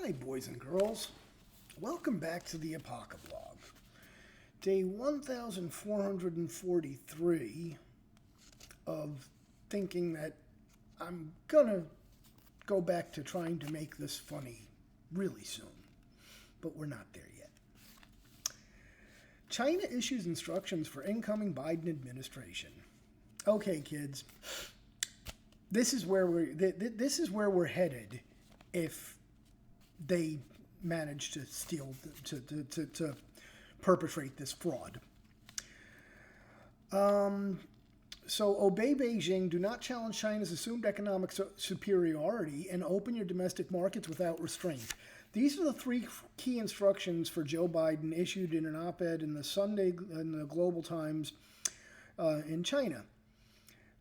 Hi, boys and girls. Welcome back to the Apocablog. Day 1443 of thinking that I'm gonna go back to trying to make this funny really soon. But we're not there yet. China issues instructions for incoming Biden administration. Okay, kids. This is where we're headed if they manage to steal, to perpetrate this fraud. So obey Beijing, do not challenge China's assumed economic superiority, and open your domestic markets without restraint. These are the three key instructions for Joe Biden issued in an op-ed in the Global Times in China.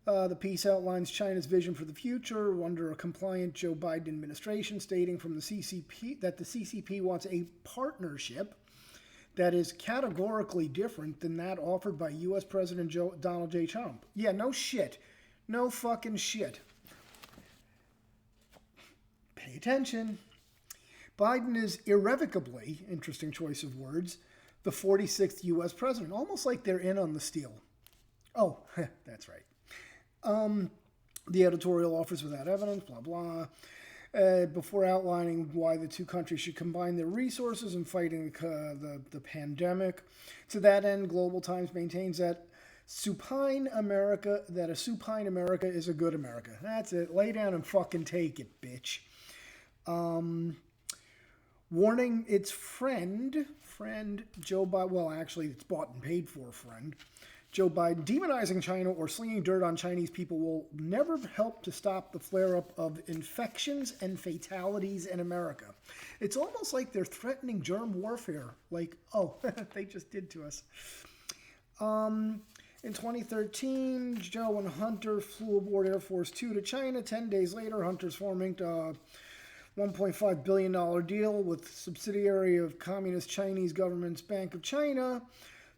The piece outlines China's vision for the future under a compliant Joe Biden administration, stating from the CCP that the CCP wants a partnership that is categorically different than that offered by U.S. President Donald J. Trump. Yeah, no shit. No fucking shit. Pay attention. Biden is irrevocably, interesting choice of words, the 46th U.S. president. Almost like they're in on the steal. Oh, that's right. The editorial offers without evidence, blah, blah. Before outlining why the two countries should combine their resources in fighting the pandemic. To that end, Global Times maintains that a supine America is a good America. That's it. Lay down and fucking take it, bitch. Warning its friend Joe Biden, well, actually, it's bought and paid for friend, Joe Biden, demonizing China or slinging dirt on Chinese people will never help to stop the flare-up of infections and fatalities in America. It's almost like they're threatening germ warfare. Like, oh, they just did to us. In 2013, Joe and Hunter flew aboard Air Force Two to China. 10 days later, Hunter's forming a $1.5 billion deal with subsidiary of Communist Chinese government's Bank of China.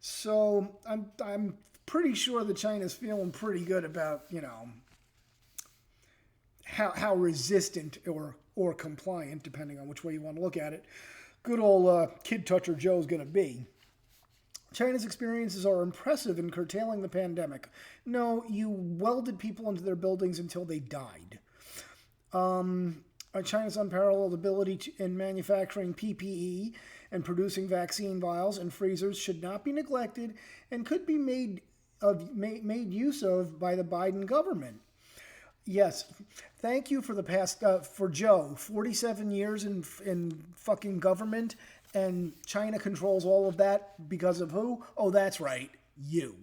So I'm pretty sure that China's feeling pretty good about, how resistant or compliant, depending on which way you want to look at it, good old kid toucher Joe's going to be. China's experiences are impressive in curtailing the pandemic. No, you welded people into their buildings until they died. China's unparalleled ability in manufacturing PPE and producing vaccine vials and freezers should not be neglected and could be made use of by the Biden government. Yes, thank you for the past, for Joe, 47 years in fucking government, and China controls all of that because of who? Oh, that's right, you.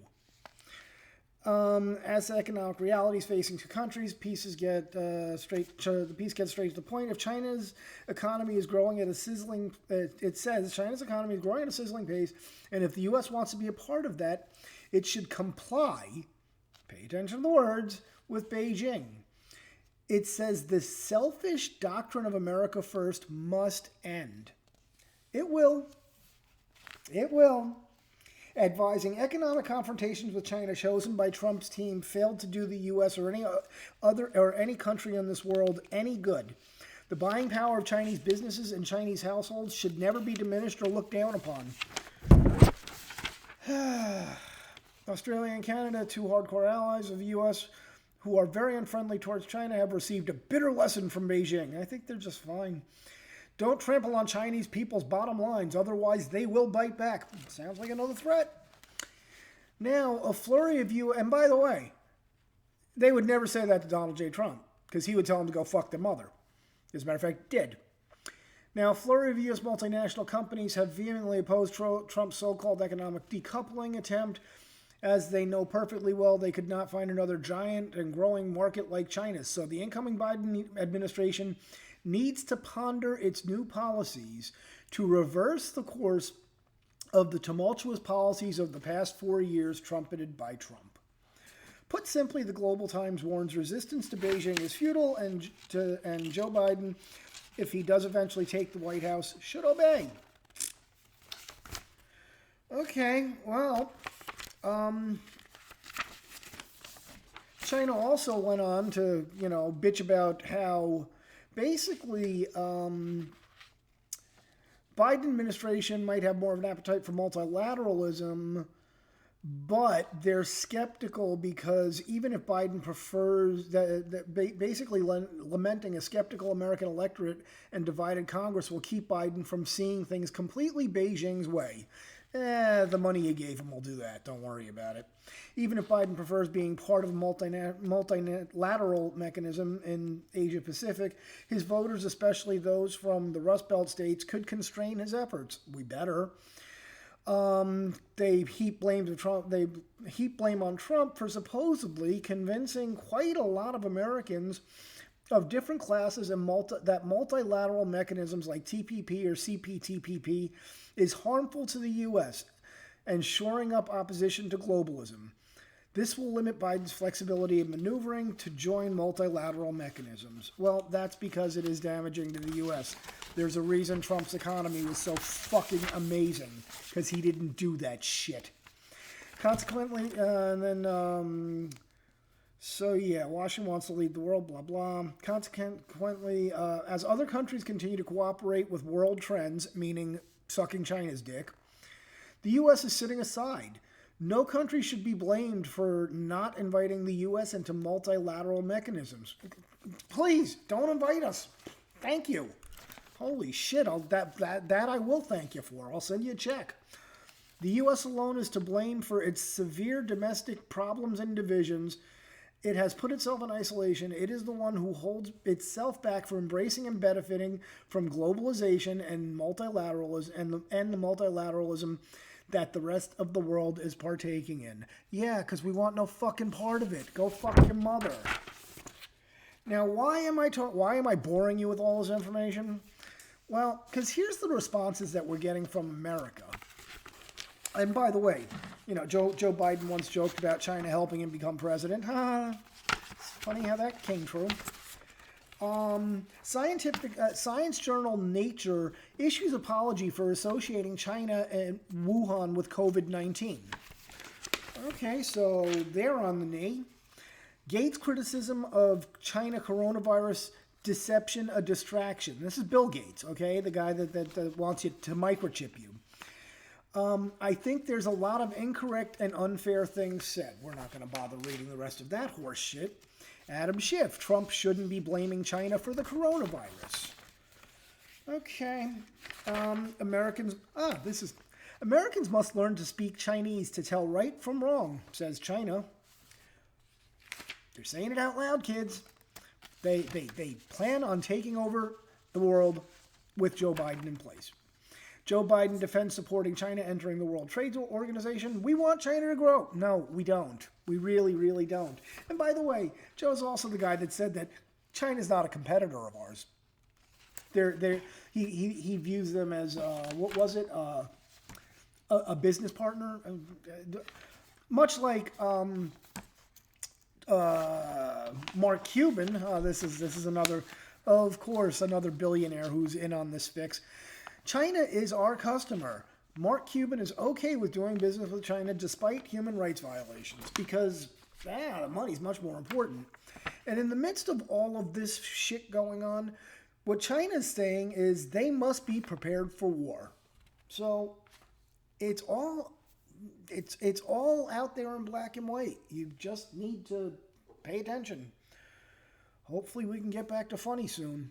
As economic realities facing two countries, the piece gets straight to the point. If China's economy is growing at a sizzling, it says China's economy is growing at a sizzling pace, and if the U.S. wants to be a part of that, it should comply, pay attention to the words, with Beijing. It says the selfish doctrine of America first must end. It will. It will. Advising economic confrontations with China chosen by Trump's team failed to do the U.S. or any country in this world any good. The buying power of Chinese businesses and Chinese households should never be diminished or looked down upon. Australia and Canada, two hardcore allies of the U.S. who are very unfriendly towards China, have received a bitter lesson from Beijing. I think they're just fine. Don't trample on Chinese people's bottom lines, otherwise they will bite back. Sounds like another threat. Now, a flurry of you, and by the way, they would never say that to Donald J. Trump, because he would tell him to go fuck their mother. As a matter of fact, did. Now, a flurry of U.S. multinational companies have vehemently opposed Trump's so-called economic decoupling attempt, as they know perfectly well they could not find another giant and growing market like China's. So the incoming Biden administration needs to ponder its new policies to reverse the course of the tumultuous policies of the past 4 years trumpeted by Trump. Put simply, the Global Times warns resistance to Beijing is futile, and Joe Biden, if he does eventually take the White House, should obey. Okay, well, China also went on to, bitch about how basically Biden administration might have more of an appetite for multilateralism, but they're skeptical because even if Biden prefers basically lamenting a skeptical American electorate and divided Congress will keep Biden from seeing things completely Beijing's way. The money you gave him will do that. Don't worry about it. Even if Biden prefers being part of a multilateral mechanism in Asia Pacific, his voters, especially those from the Rust Belt states, could constrain his efforts. We better. They heap blame on Trump for supposedly convincing quite a lot of Americans of different classes and that multilateral mechanisms like TPP or CPTPP is harmful to the U.S. and shoring up opposition to globalism. This will limit Biden's flexibility in maneuvering to join multilateral mechanisms. Well, that's because it is damaging to the U.S. There's a reason Trump's economy was so fucking amazing, because he didn't do that shit. Consequently, Washington wants to lead the world, blah, blah. Consequently, as other countries continue to cooperate with world trends, meaning sucking China's dick, the U.S. is sitting aside. No country should be blamed for not inviting the U.S. into multilateral mechanisms. Please, don't invite us. Thank you. Holy shit, that I will thank you for. I'll send you a check. The U.S. alone is to blame for its severe domestic problems and divisions. It has put itself in isolation. It is the one who holds itself back from embracing and benefiting from globalization and multilateralism and the multilateralism that the rest of the world is partaking in. Yeah, because we want no fucking part of it. Go fuck your mother. Now, why am I boring you with all this information? Well, because here's the responses that we're getting from America. And by the way, Joe Biden once joked about China helping him become president. It's funny how that came true. Science journal Nature issues apology for associating China and Wuhan with COVID-19. Okay, so they're on the knee. Gates' criticism of China coronavirus deception a distraction. This is Bill Gates, okay, the guy that wants you to microchip you. I think there's a lot of incorrect and unfair things said. We're not going to bother reading the rest of that horse shit. Adam Schiff, Trump shouldn't be blaming China for the coronavirus. Okay. Americans must learn to speak Chinese to tell right from wrong, says China. They're saying it out loud, kids. They plan on taking over the world with Joe Biden in place. Joe Biden defends supporting China entering the World Trade Organization. We want China to grow. No, we don't. We really, really don't. And by the way, Joe's also the guy that said that China's not a competitor of ours. He views them as, a business partner? Much like Mark Cuban. This is another billionaire who's in on this fix. China is our customer. Mark Cuban is okay with doing business with China despite human rights violations because the money's much more important. And in the midst of all of this shit going on, what China's saying is they must be prepared for war. So it's all out there in black and white. You just need to pay attention. Hopefully we can get back to funny soon.